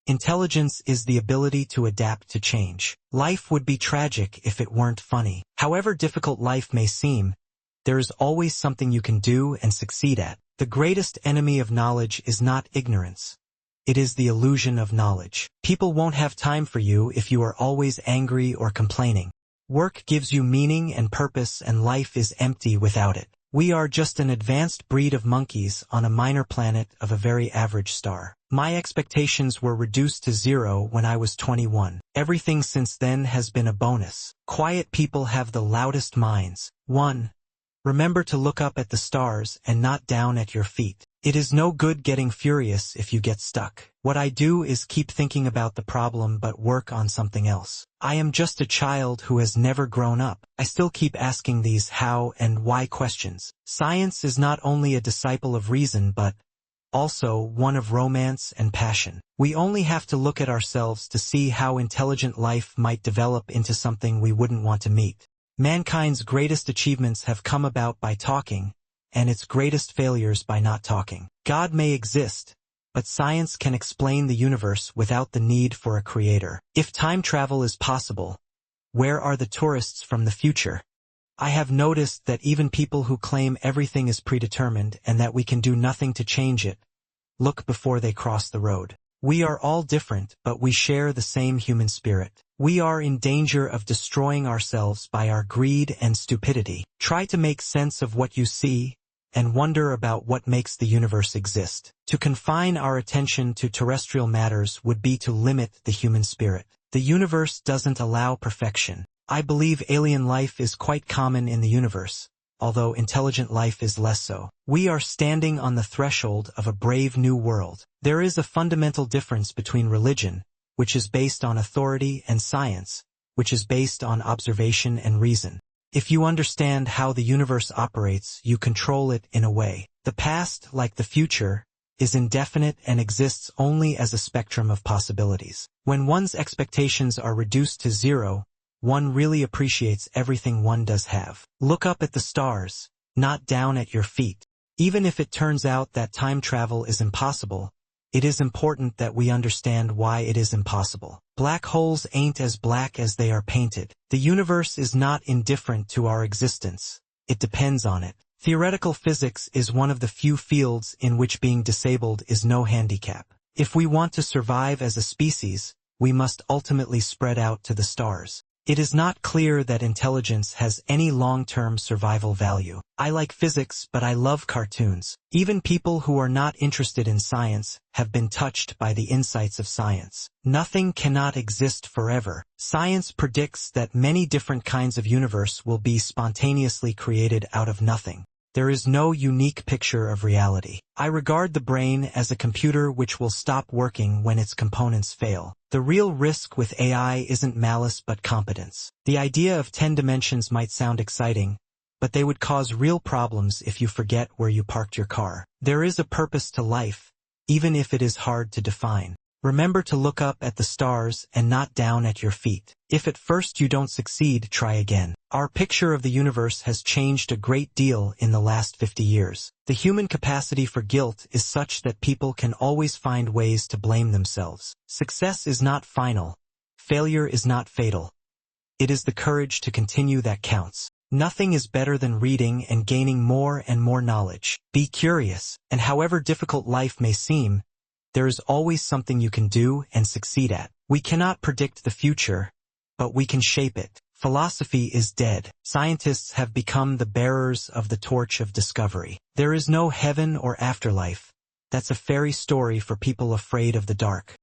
Intelligence is the ability to adapt to change. Life would be tragic if it weren't funny. However difficult life may seem, there is always something you can do and succeed at. The greatest enemy of knowledge is not ignorance. It is the illusion of knowledge. People won't have time for you if you are always angry or complaining. Work gives you meaning and purpose, and life is empty without it. We are just an advanced breed of monkeys on a minor planet of a very average star. My expectations were reduced to zero when I was 21. Everything since then has been a bonus. Quiet people have the loudest minds. 1. Remember to look up at the stars and not down at your feet. It is no good getting furious if you get stuck. What I do is keep thinking about the problem but work on something else. I am just a child who has never grown up. I still keep asking these how and why questions. Science is not only a disciple of reason but also one of romance and passion. We only have to look at ourselves to see how intelligent life might develop into something we wouldn't want to meet. Mankind's greatest achievements have come about by talking, and its greatest failures by not talking. God may exist, but science can explain the universe without the need for a creator. If time travel is possible, where are the tourists from the future? I have noticed that even people who claim everything is predetermined and that we can do nothing to change it, look before they cross the road. We are all different, but we share the same human spirit. We are in danger of destroying ourselves by our greed and stupidity. Try to make sense of what you see and wonder about what makes the universe exist. To confine our attention to terrestrial matters would be to limit the human spirit. The universe doesn't allow perfection. I believe alien life is quite common in the universe, although intelligent life is less so. We are standing on the threshold of a brave new world. There is a fundamental difference between religion, which is based on authority, and science, which is based on observation and reason. If you understand how the universe operates, you control it in a way. The past, like the future, is indefinite and exists only as a spectrum of possibilities. When one's expectations are reduced to zero, one really appreciates everything one does have. Look up at the stars, not down at your feet. Even if it turns out that time travel is impossible, it is important that we understand why it is impossible. Black holes ain't as black as they are painted. The universe is not indifferent to our existence. It depends on it. Theoretical physics is one of the few fields in which being disabled is no handicap. If we want to survive as a species, we must ultimately spread out to the stars. It is not clear that intelligence has any long-term survival value. I like physics, but I love cartoons. Even people who are not interested in science have been touched by the insights of science. Nothing cannot exist forever. Science predicts that many different kinds of universe will be spontaneously created out of nothing. There is no unique picture of reality. I regard the brain as a computer which will stop working when its components fail. The real risk with AI isn't malice but competence. The idea of 10 dimensions might sound exciting, but they would cause real problems if you forget where you parked your car. There is a purpose to life, even if it is hard to define. Remember to look up at the stars and not down at your feet. If at first you don't succeed, try again. Our picture of the universe has changed a great deal in the last 50 years. The human capacity for guilt is such that people can always find ways to blame themselves. Success is not final. Failure is not fatal. It is the courage to continue that counts. Nothing is better than reading and gaining more and more knowledge. Be curious, and however difficult life may seem, there is always something you can do and succeed at. We cannot predict the future, but we can shape it. Philosophy is dead. Scientists have become the bearers of the torch of discovery. There is no heaven or afterlife. That's a fairy story for people afraid of the dark.